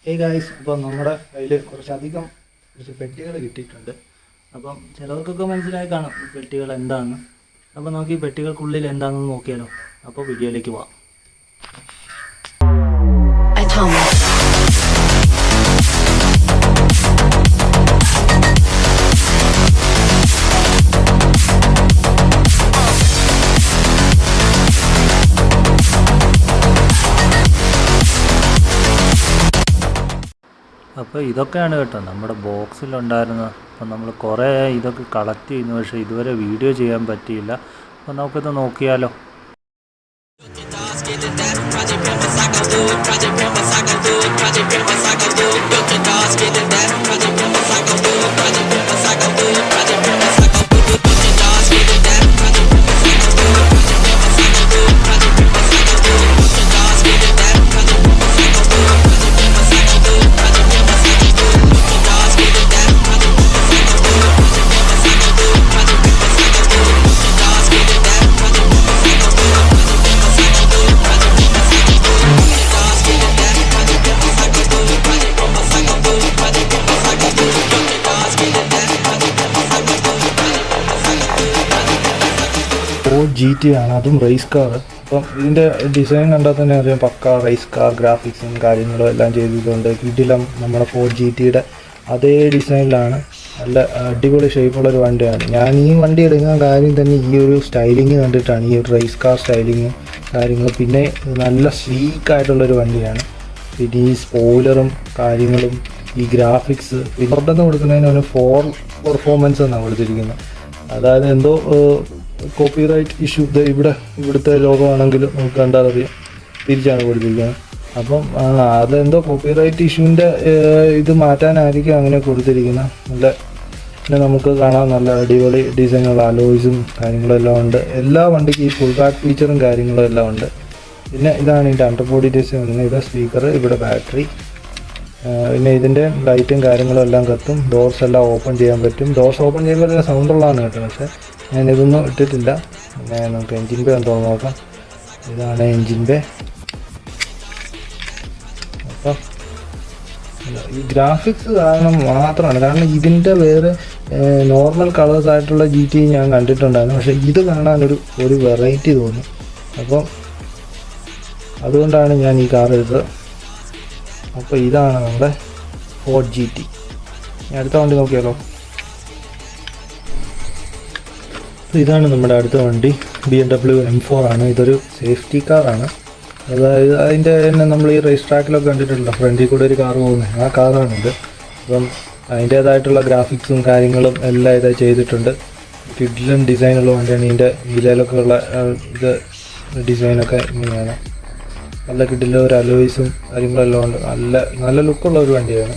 Hey guys, അപ്പം നമ്മുടെ കയ്യിൽ കുറച്ച് പെട്ടികൾ കിട്ടിയിട്ടുണ്ട്. അപ്പം ചിലവർക്കൊക്കെ മനസ്സിലായി കാണും ഈ പെട്ടികൾ എന്താണെന്ന്. അപ്പോൾ നമുക്ക് ഈ പെട്ടികൾക്കുള്ളിൽ എന്താണെന്ന് നോക്കിയാലോ. അപ്പോൾ വീഡിയോയിലേക്ക് പോവാം. അപ്പോൾ ഇതൊക്കെയാണ് കേട്ടോ നമ്മുടെ ബോക്സിലുണ്ടായിരുന്നത്. അപ്പം നമ്മൾ കുറേ ഇതൊക്കെ കളക്ട് ചെയ്യുന്നു, പക്ഷേ ഇതുവരെ വീഡിയോ ചെയ്യാൻ പറ്റിയില്ല. അപ്പം നമുക്കിത് നോക്കിയാലോ. GT ആണ്, അതും റേസ് കാർ. അപ്പം ഇതിൻ്റെ ഡിസൈൻ കണ്ടാൽ തന്നെ അറിയാം, പക്ക റേസ് കാർ ഗ്രാഫിക്സും കാര്യങ്ങളും എല്ലാം ചെയ്തിട്ടുണ്ട്. കിടിലം നമ്മുടെ Ford GTയുടെ അതേ ഡിസൈനിലാണ്. നല്ല അടിപൊളി ഷേപ്പുള്ളൊരു വണ്ടിയാണ്. ഞാൻ ഈ വണ്ടി എടുക്കാൻ കാര്യം തന്നെ ഈ ഒരു സ്റ്റൈലിങ് കണ്ടിട്ടാണ്, ഈ ഒരു റേസ് കാർ സ്റ്റൈലിങ്ങും കാര്യങ്ങളും. പിന്നെ നല്ല സ്ലീക്കായിട്ടുള്ളൊരു വണ്ടിയാണ്. പിന്നെ ഈ സ്പോയിലറും കാര്യങ്ങളും ഈ ഗ്രാഫിക്സ് പിന്നെ പുറത്തുനിന്ന് കൊടുക്കുന്നതിന് ഒരു പെർഫോമൻസ് എന്നാണ് കൊടുത്തിരിക്കുന്നത്. അതായത് എന്തോ കോപ്പിറൈറ്റ് ഇഷ്യൂ ഇവിടുത്തെ ലോകമാണെങ്കിൽ നമുക്ക് കണ്ടാൽ അറിയാം, തിരിച്ചാണ് കൊടുത്തിരിക്കുന്നത്. അപ്പം അതെന്തോ കോപ്പിറൈറ്റ് ഇഷ്യൂവിൻ്റെ ഇത് മാറ്റാനായിരിക്കും അങ്ങനെ കൊടുത്തിരിക്കുന്നത്. പിന്നെ നമുക്ക് കാണാൻ നല്ല അടിപൊളി ഡിസൈനുള്ള അലോയ്സും കാര്യങ്ങളും എല്ലാം ഉണ്ട്. എല്ലാ വണ്ടിക്കും ഈ ഫുൾ ബാക്ക് ഫീച്ചറും കാര്യങ്ങളും എല്ലാം ഉണ്ട്. പിന്നെ ഇതാണ് ഇതിൻ്റെ അണ്ടർബോഡി ഡിസൈൻ വരുന്നത്. ഇത് സ്പീക്കർ, ഇവിടെ ബാറ്ററി, പിന്നെ ഇതിൻ്റെ ലൈറ്റും കാര്യങ്ങളും എല്ലാം കത്തും. ഡോർസ് എല്ലാം ഓപ്പൺ ചെയ്യാൻ പറ്റും. ഡോർസ് ഓപ്പൺ ചെയ്യുമ്പോൾ സൗണ്ടുള്ളതാണ് കേട്ടോ, പക്ഷേ ഞാനിതൊന്നും ഇട്ടിട്ടില്ല. പിന്നെ നമുക്ക് എൻജിൻ ബേ എന്തോ നോക്കാം. ഇതാണ് എൻജിൻ ബേ. അപ്പം ഈ ഗ്രാഫിക്സ് മാത്രമാണ് കാരണം ഇതിൻ്റെ വേറെ നോർമൽ കളേഴ്സ് ആയിട്ടുള്ള GT ഞാൻ കണ്ടിട്ടുണ്ടായിരുന്നു, പക്ഷേ ഇത് കാണാനൊരു വെറൈറ്റി തോന്നി. അപ്പം അതുകൊണ്ടാണ് ഞാൻ ഈ കാർ എടുത്തത്. അപ്പോൾ ഇതാണ് നമ്മുടെ Ford GT. ഞാൻ അടുത്ത വണ്ടി നോക്കിയാലോ. ഇതാണ് നമ്മുടെ അടുത്ത വണ്ടി, BMW M4 ആണ്. ഇതൊരു സേഫ്റ്റി കാറാണ്. അതായത് അതിൻ്റെ തന്നെ നമ്മൾ ഈ റേസ് ട്രാക്കിലൊക്കെ കണ്ടിട്ടുണ്ടല്ലോ, ഫ്രണ്ടിൽ കൂടെ ഒരു കാർ പോകുന്നത്, ആ കാറാണിത്. അപ്പം അതിൻ്റേതായിട്ടുള്ള ഗ്രാഫിക്സും കാര്യങ്ങളും എല്ലാം ഇത് ചെയ്തിട്ടുണ്ട്. കിഡിലും ഡിസൈനുള്ള വണ്ടിയാണ്. ഇതിൻ്റെ വിലയിലൊക്കെ ഉള്ള ഇത് ഡിസൈനൊക്കെ ഇങ്ങനെയാണ്. നല്ല കിഡിലും ഒരു അലോയ്സും കാര്യങ്ങളെല്ലാം ഉണ്ട്. നല്ല ലുക്കുള്ള ഒരു വണ്ടിയാണ്.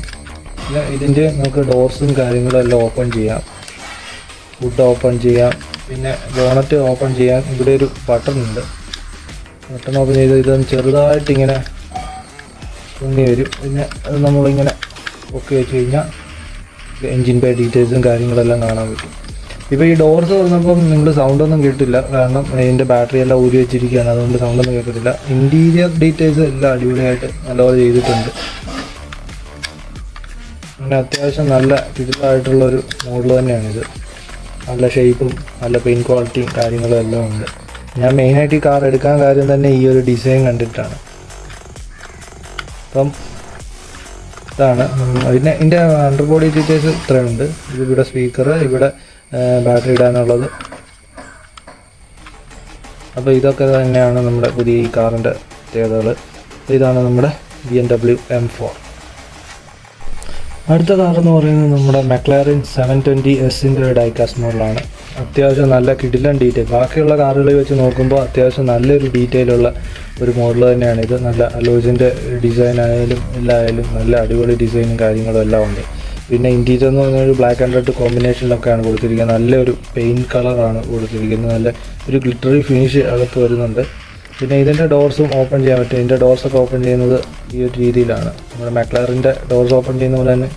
പിന്നെ ഇതിൻ്റെ നമുക്ക് ഡോർസും കാര്യങ്ങളും എല്ലാം ഓപ്പൺ ചെയ്യാം, ഫുഡ് ഓപ്പൺ ചെയ്യാം, പിന്നെ ബോണറ്റ് ഓപ്പൺ ചെയ്യാൻ ഇവിടെ ഒരു ബട്ടൺ ഉണ്ട്. ബട്ടൺ ഓപ്പൺ ചെയ്ത് ഇതൊന്ന് ചെറുതായിട്ടിങ്ങനെ പൊങ്ങി വരും. പിന്നെ അത് നമ്മളിങ്ങനെ ഒക്കെ വെച്ച് കഴിഞ്ഞാൽ എൻജിൻ ബേ ഡീറ്റെയിൽസും കാര്യങ്ങളെല്ലാം കാണാൻ പറ്റും. ഇപ്പോൾ ഈ ഡോർസ് തുറന്നപ്പം നിങ്ങൾ സൗണ്ടൊന്നും കേട്ടില്ല, കാരണം ഇതിൻ്റെ ബാറ്ററി എല്ലാം ഊരി വെച്ചിരിക്കുകയാണ്, അതുകൊണ്ട് സൗണ്ടൊന്നും കേൾക്കത്തില്ല. ഇൻറ്റീരിയർ ഡീറ്റെയിൽസ് എല്ലാം അടിപൊളിയായിട്ട് നല്ലപോലെ ചെയ്തിട്ടുണ്ട്. പിന്നെ അത്യാവശ്യം നല്ല ഫിസിബിളായിട്ടുള്ളൊരു മോഡൽ തന്നെയാണിത്. നല്ല ഷേപ്പും നല്ല പെയിൻറ്റ് ക്വാളിറ്റിയും കാര്യങ്ങളും എല്ലാം ഉണ്ട്. ഞാൻ മെയിനായിട്ട് ഈ കാർ എടുക്കാൻ കാര്യം തന്നെ ഈ ഒരു ഡിസൈൻ കണ്ടിട്ടാണ്. അപ്പം ഇതാണ് പിന്നെ ഇതിൻ്റെ അണ്ടർബോഡി ഡീറ്റെയിൽസ് ഇത്രയുണ്ട്. ഇവിടെ സ്പീക്കർ, ഇവിടെ ബാറ്ററി ഇടാനുള്ളത്. അപ്പോൾ ഇതൊക്കെ തന്നെയാണ് നമ്മുടെ പുതിയ ഈ കാറിൻ്റെ പ്രത്യേകതകൾ. ഇതാണ് നമ്മുടെ BMW M4. അടുത്ത കാർ എന്ന് പറയുന്നത് നമ്മുടെ McLaren 720S ഡൈകാസ്റ്റ് മോഡലാണ്. അത്യാവശ്യം നല്ല കിടിലൻ ഡീറ്റെയിൽ, ബാക്കിയുള്ള കാറുകളിൽ വെച്ച് നോക്കുമ്പോൾ അത്യാവശ്യം നല്ലൊരു ഡീറ്റെയിലുള്ള ഒരു മോഡൽ തന്നെയാണ് ഇത്. നല്ല അലോയ്സിൻ്റെ ഡിസൈൻ ആയാലും എല്ലായാലും നല്ല അടിപൊളി ഡിസൈനും കാര്യങ്ങളും എല്ലാം ഉണ്ട്. പിന്നെ ഇൻറ്റീരിയർ എന്ന് പറഞ്ഞാൽ ഒരു ബ്ലാക്ക് ആൻഡ് റെഡ് കോമ്പിനേഷനിലൊക്കെയാണ് കൊടുത്തിരിക്കുന്നത്. നല്ലൊരു പെയിൻറ്റ് കളറാണ് കൊടുത്തിരിക്കുന്നത്. നല്ല ഒരു ഗ്ലിറ്ററി ഫിനിഷ് അകത്ത് വരുന്നുണ്ട്. പിന്നെ ഇതിൻ്റെ ഡോർസും ഓപ്പൺ ചെയ്യാൻ പറ്റും. ഇതിൻ്റെ ഡോർസൊക്കെ ഓപ്പൺ ചെയ്യുന്നത് ഈ ഒരു രീതിയിലാണ്. നമ്മുടെ McLarenൻ്റെ ഡോർസ് ഓപ്പൺ ചെയ്യുന്ന പോലെ തന്നെ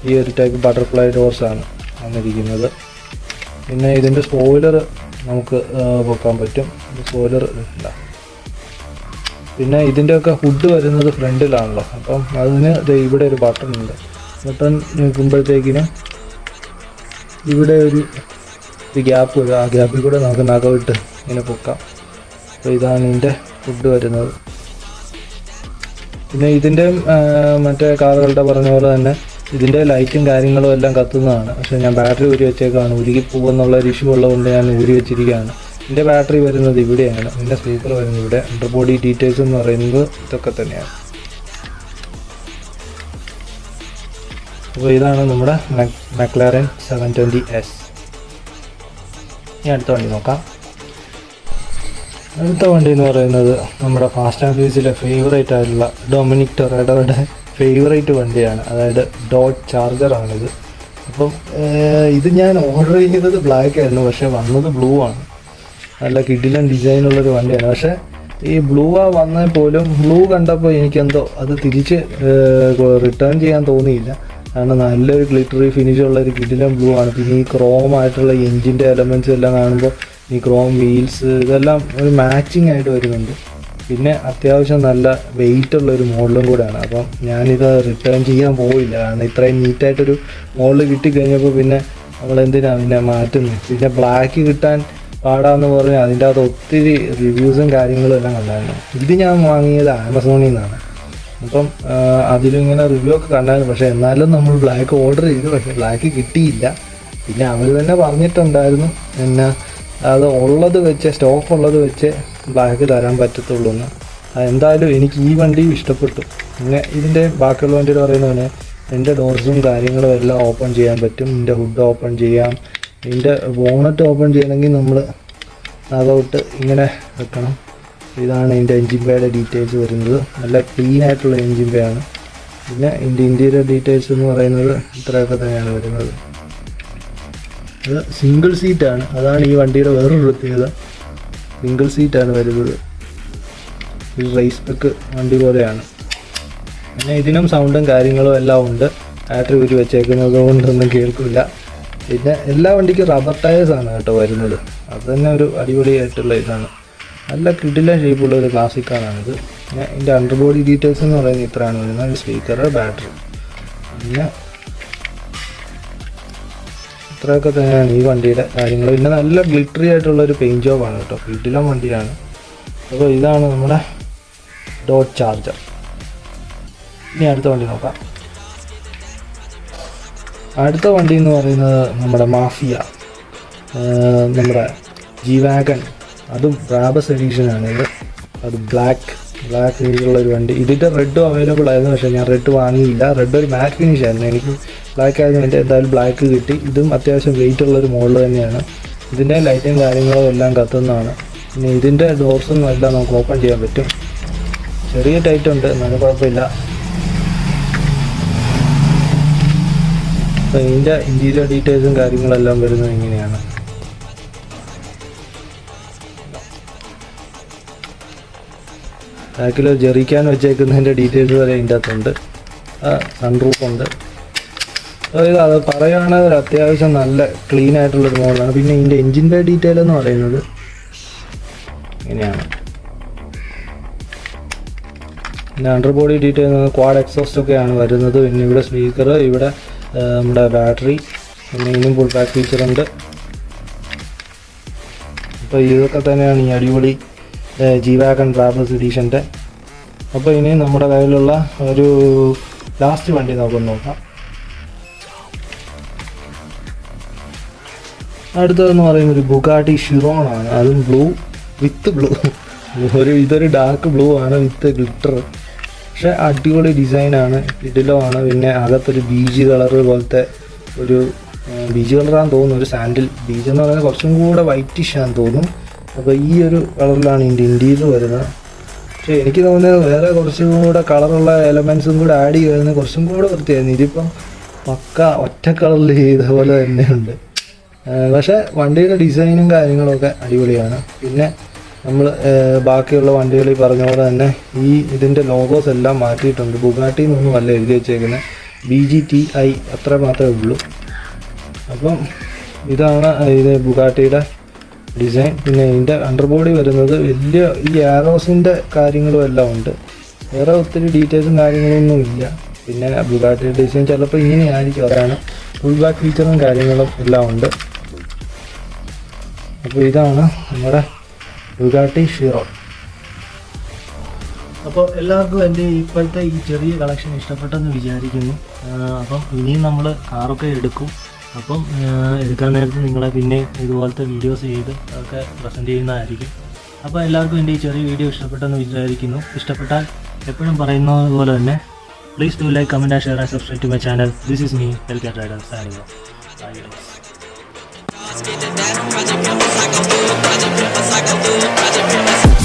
ഈ ഒരു ടൈപ്പ് ബട്ടർഫ്ലൈ ഡോർസാണ് വന്നിരിക്കുന്നത്. പിന്നെ ഇതിൻ്റെ സ്പോയിലർ നമുക്ക് പൊക്കാൻ പറ്റും. സ്പോയിലർ ഇല്ല. പിന്നെ ഇതിൻ്റെയൊക്കെ ഹുഡ് വരുന്നത് ഫ്രണ്ടിലാണല്ലോ, അപ്പം അതിന് ഇവിടെ ഒരു ബട്ടൺ ഉണ്ട്. ബട്ടൺ നിൽക്കുമ്പോഴത്തേക്കിനും ഇവിടെ ഒരു ഗ്യാപ്പ് വരും. ആ ഗ്യാപ്പിൽ കൂടെ നമുക്ക് നഖമിട്ട് ഇങ്ങനെ പൊക്കാം. അപ്പോൾ ഇതാണ് ഇതിൻ്റെ ഹുഡ് വരുന്നത്. പിന്നെ ഇതിൻ്റെ മറ്റേ കാറുകളുടെ പറഞ്ഞ പോലെ തന്നെ ഇതിൻ്റെ ലൈറ്റും കാര്യങ്ങളും എല്ലാം കത്തുന്നതാണ്. പക്ഷേ ഞാൻ ബാറ്ററി ഊരി വെച്ചേക്കാണ്. ഉരുകി പോകുമെന്നുള്ളൊരു ഇഷ്യൂ ഉള്ളതുകൊണ്ട് ഞാൻ ഊരി വെച്ചിരിക്കുകയാണ്. ഇതിൻ്റെ ബാറ്ററി വരുന്നത് ഇവിടെയാണ്, ഇതിൻ്റെ സ്പീക്കർ വരുന്നത് ഇവിടെ. അണ്ടർ ബോഡി ഡീറ്റെയിൽസ് എന്ന് പറയുന്നത് ഇതൊക്കെ തന്നെയാണ്. അപ്പോൾ ഇതാണ് നമ്മുടെ മക്ലാരൻ 720S. ഇനി അടുത്ത വണ്ടി നോക്കാം. അടുത്ത വണ്ടി എന്ന് പറയുന്നത് നമ്മുടെ ഫാസ്റ്റ് ആൻഡ് ഫ്യൂരിയസിലെ ഫേവറേറ്റ് ആയിട്ടുള്ള ഡൊമിനിക് ടൊറേഡോയുടെ ഫേവറേറ്റ് വണ്ടിയാണ്. അതായത് ഡോഡ്ജ് ചാർജറാണിത്. അപ്പം ഇത് ഞാൻ ഓർഡർ ചെയ്തത് ബ്ലാക്ക് ആയിരുന്നു, പക്ഷേ വന്നത് ബ്ലൂ ആണ്. നല്ല കിടിലൻ ഡിസൈനുള്ളൊരു വണ്ടിയാണ്. പക്ഷേ ഈ ബ്ലൂ വന്നാൽ പോലും ബ്ലൂ കണ്ടപ്പോൾ എനിക്കെന്തോ അത് തിരിച്ച് റിട്ടേൺ ചെയ്യാൻ തോന്നിയില്ല. കാരണം നല്ലൊരു ഗ്ലിറ്ററി ഫിനിഷുള്ളൊരു കിടിലൻ ബ്ലൂ ആണ്. പിന്നെ ഈ ക്രോം ആയിട്ടുള്ള എൻജിൻ്റെ എലമെൻറ്റ്സ് എല്ലാം കാണുമ്പോൾ ഈ ക്രോം വീൽസ് ഇതെല്ലാം ഒരു മാച്ചിങ് ആയിട്ട് വരുന്നുണ്ട്. പിന്നെ അത്യാവശ്യം നല്ല വെയിറ്റ് ഉള്ളൊരു മോഡലും കൂടെയാണ്. അപ്പം ഞാനിത് റിട്ടേൺ ചെയ്യാൻ പോയില്ല. കാരണം ഇത്രയും നീറ്റായിട്ടൊരു മോഡൽ കിട്ടിക്കഴിഞ്ഞപ്പോൾ പിന്നെ നമ്മളെന്തിനാണ് പിന്നെ മാറ്റുന്നത്. പിന്നെ ബ്ലാക്ക് കിട്ടാൻ പാടാന്ന് പറഞ്ഞാൽ അതിൻ്റെ അകത്ത് ഒത്തിരി റിവ്യൂസും കാര്യങ്ങളും എല്ലാം കണ്ടായിരുന്നു. ഇത് ഞാൻ വാങ്ങിയത് ആമസോണിൽ നിന്നാണ്. അപ്പം അതിലിങ്ങനെ റിവ്യൂ ഒക്കെ കണ്ടായിരുന്നു. പക്ഷേ എന്നാലും നമ്മൾ ബ്ലാക്ക് ഓർഡർ ചെയ്തു, പക്ഷേ ബ്ലാക്ക് കിട്ടിയില്ല. പിന്നെ അവർ തന്നെ പറഞ്ഞിട്ടുണ്ടായിരുന്നു എന്നാ അത് ഉള്ളത് വെച്ച് സ്റ്റോക്ക് ഉള്ളത് വെച്ച് ബ്ലാക്ക് തരാൻ പറ്റത്തുള്ളൂ എന്ന്. എന്തായാലും എനിക്ക് ഈ വണ്ടി ഇഷ്ടപ്പെട്ടു. പിന്നെ ഇതിൻ്റെ ബാക്കിയുള്ള വണ്ടിയിൽ പറയുന്നതിന് എൻ്റെ ഡോർസും കാര്യങ്ങളും എല്ലാം ഓപ്പൺ ചെയ്യാൻ പറ്റും. ഇതിൻ്റെ ഹുഡ് ഓപ്പൺ ചെയ്യാം. ഇതിൻ്റെ ബോണറ്റ് ഓപ്പൺ ചെയ്യണമെങ്കിൽ നമ്മൾ അതോട്ട് ഇങ്ങനെ വെക്കണം. ഇതാണ് ഇതിൻ്റെ എൻജിൻ ബേയുടെ ഡീറ്റെയിൽസ് വരുന്നത്. നല്ല ക്ലീൻ ആയിട്ടുള്ള എൻജിൻ ബേ ആണ്. പിന്നെ ഇതിൻ്റെ ഇൻറ്റീരിയർ ഡീറ്റെയിൽസ് എന്ന് പറയുന്നത് ഇത്രയൊക്കെ തന്നെയാണ് വരുന്നത്. അത് സിംഗിൾ സീറ്റാണ്. അതാണ് ഈ വണ്ടിയുടെ വേറൊരു പ്രത്യേകത. സിംഗിൾ സീറ്റാണ് വരുന്നത്. ഒരു റേസ് പെക്ക് വണ്ടി പോലെയാണ്. പിന്നെ ഇതിനും സൗണ്ടും കാര്യങ്ങളും എല്ലാം ഉണ്ട്. ബാറ്ററി ഊരി വെച്ചേക്കുന്നത് കൊണ്ടൊന്നും കേൾക്കില്ല. പിന്നെ എല്ലാ വണ്ടിക്കും റബ്ബർ ടയേഴ്സാണ് കേട്ടോ വരുന്നത്. അത് തന്നെ ഒരു അടിപൊളിയായിട്ടുള്ള ഇതാണ്. നല്ല കിടിലൻ ഷേപ്പുള്ള ഒരു ക്ലാസിക് കാറാണിത്. പിന്നെ ഇതിൻ്റെ അണ്ടർ ബോഡി ഡീറ്റെയിൽസ് എന്ന് പറയുന്നത് ഇത്രയാണ് വരുന്നത്. ഒരു സ്പീക്കർ, ബാറ്ററി, പിന്നെ ഇത്രയൊക്കെ തന്നെയാണ് ഈ വണ്ടിയുടെ കാര്യങ്ങൾ. പിന്നെ നല്ല ഗ്ലിറ്ററി ആയിട്ടുള്ളൊരു പെയിൻറ്റ് ജോബാണ് കേട്ടോ. കിടിലൻ വണ്ടിയാണ്. അപ്പോൾ ഇതാണ് നമ്മുടെ ഡോഡ്ജ് ചാർജർ. ഇനി അടുത്ത വണ്ടി നോക്കാം. അടുത്ത വണ്ടി എന്ന് പറയുന്നത് നമ്മുടെ മാഫിയ, നമ്മുടെ G-Wagon. അതും റാബസ് എഡീഷനാണ് ഇത്. അത് ബ്ലാക്ക് രീതിയിലുള്ളൊരു വണ്ടി. ഇതിൻ്റെ റെഡും അവൈലബിൾ ആയിരുന്നു, പക്ഷേ ഞാൻ റെഡ് വാങ്ങിയില്ല. റെഡ് ഒരു മാറ്റ് ഫിനിഷ് ആയിരുന്നു. എനിക്ക് ബ്ലാക്ക് ആയിരുന്നു. എൻ്റെ എന്തായാലും ബ്ലാക്ക് കിട്ടി. ഇതും അത്യാവശ്യം വെയിറ്റ് ഉള്ളൊരു മോഡൽ തന്നെയാണ്. ഇതിൻ്റെ ലൈറ്റും കാര്യങ്ങളും എല്ലാം കത്തുന്നതാണ്. പിന്നെ ഇതിൻ്റെ ഡോർസൊന്നും എല്ലാം നമുക്ക് ഓപ്പൺ ചെയ്യാൻ പറ്റും. ചെറിയ ടൈറ്റ് ഉണ്ട്, എന്നാലും കുഴപ്പമില്ല. അപ്പോൾ ഇതിൻ്റെ ഇൻറ്റീരിയർ ഡീറ്റെയിൽസും കാര്യങ്ങളെല്ലാം വരുന്നത് ഇങ്ങനെയാണ്. ബാക്കിൽ ജെറിക്കാൻ വെച്ചേക്കുന്നതിൻ്റെ ഡീറ്റെയിൽസ് വരെ ഇതിൻ്റെ അകത്തുണ്ട്. സൺറൂഫുണ്ട്. അതായത് അത് പറയുകയാണെങ്കിൽ ഒരു അത്യാവശ്യം നല്ല ക്ലീൻ ആയിട്ടുള്ളൊരു മോഡലാണ്. പിന്നെ ഇതിൻ്റെ എൻജിൻ ബേ ഡീറ്റെയിൽ എന്ന് പറയുന്നത് ഇങ്ങനെയാണ്. പിന്നെ under body detail quad exhaust ഒക്കെയാണ് വരുന്നത്. പിന്നെ ഇവിടെ സ്പീക്കർ, ഇവിടെ നമ്മുടെ ബാറ്ററി, പിന്നെ ഇനിയും ഫുൾ ബാക്ക് ഫീച്ചറുണ്ട്. അപ്പോൾ ഇതൊക്കെ തന്നെയാണ് ഈ അടിപൊളി G-Wagon റാബസ് എഡീഷൻ്റെ. അപ്പോൾ ഇനി നമ്മുടെ കയ്യിലുള്ള ഒരു ലാസ്റ്റ് വണ്ടി നമുക്കൊന്ന് നോക്കാം. അടുത്തതെന്ന് പറയുന്നത് ഒരു ബുഗാട്ടി ഷിറോൺ ആണ്. അതും ബ്ലൂ വിത്ത് ബ്ലൂ. ഇതൊരു ഡാർക്ക് ബ്ലൂ ആണ് വിത്ത് ഗ്ലിറ്റർ. പക്ഷേ അടിപൊളി ഡിസൈനാണ്, കിടിലമാണ്. പിന്നെ അകത്തൊരു ബീജ് കളറ് പോലത്തെ ഒരു ബീജ് കളറാണെന്ന് തോന്നുന്നു. ഒരു സാൻഡിൽ ബീജ് എന്ന് പറയുന്നത് കുറച്ചും കൂടെ വൈറ്റിഷ് ആണെന്ന് തോന്നും. അപ്പോൾ ഈ ഒരു കളറിലാണ് ഇതിൻ്റെ ഇൻറ്റീരിയർ വരുന്നത്. പക്ഷേ എനിക്ക് തോന്നുന്നത് വേറെ കുറച്ചും കൂടെ കളറുള്ള എലമെൻസും കൂടെ ആഡ് ചെയ്യുന്നത് കുറച്ചും കൂടെ വൃത്തിയായിരുന്നു. ഇതിപ്പം പക്ക ഒറ്റ കളറിൽ ചെയ്ത പോലെ തന്നെയുണ്ട്. പക്ഷേ വണ്ടിയുടെ ഡിസൈനും കാര്യങ്ങളൊക്കെ അടിപൊളിയാണ്. പിന്നെ നമ്മൾ ബാക്കിയുള്ള വണ്ടികളിൽ പറഞ്ഞ പോലെ തന്നെ ഇതിൻ്റെ ലോഗോസ് എല്ലാം മാറ്റിയിട്ടുണ്ട്. ബുഗാട്ടി എന്നൊന്നും അല്ല എഴുതി വെച്ചേക്കുന്നത്, BGTI അത്ര മാത്രമേ ഉള്ളൂ. അപ്പം ഇതാണ് ഇത് ബുഗാട്ടിയുടെ ഡിസൈൻ. പിന്നെ ഇതിൻ്റെ അണ്ടർബോഡി വരുന്നത് വലിയ ഈ ആരോസിൻ്റെ കാര്യങ്ങളും എല്ലാം ഉണ്ട്. വേറെ ഒത്തിരി ഡീറ്റെയിൽസും കാര്യങ്ങളൊന്നും ഇല്ല. പിന്നെ ബുഗാട്ടി ഡിസൈൻ ചിലപ്പോൾ ഇങ്ങനെ ആയിരിക്കും, അതാണ് ഫുൾ ബാക്ക് ഫീച്ചറും കാര്യങ്ങളും എല്ലാം ഉണ്ട്. അപ്പോൾ ഇതാണ് നമ്മുടെ ബുഗാട്ടി ഷിറോൺ. അപ്പോൾ എല്ലാവർക്കും എൻ്റെ ഇപ്പോഴത്തെ ഈ ചെറിയ കളക്ഷൻ ഇഷ്ടപ്പെട്ടെന്ന് വിചാരിക്കുന്നു. അപ്പം ഇനിയും നമ്മൾ കാറൊക്കെ എടുക്കും. അപ്പം എടുക്കാൻ നേരത്ത് നിങ്ങളെ പിന്നെ ഇതുപോലത്തെ വീഡിയോസ് ചെയ്ത് ഒക്കെ പ്രസൻറ്റ് ചെയ്യുന്നതായിരിക്കും. അപ്പോൾ എല്ലാവർക്കും എൻ്റെ ഈ ചെറിയ വീഡിയോ ഇഷ്ടപ്പെട്ടെന്ന് വിചാരിക്കുന്നു. ഇഷ്ടപ്പെട്ടാൽ എപ്പോഴും പറയുന്നത് പോലെ തന്നെ please do like, comment, share and subscribe to my channel. This is me, health rider signing off. Bye guys.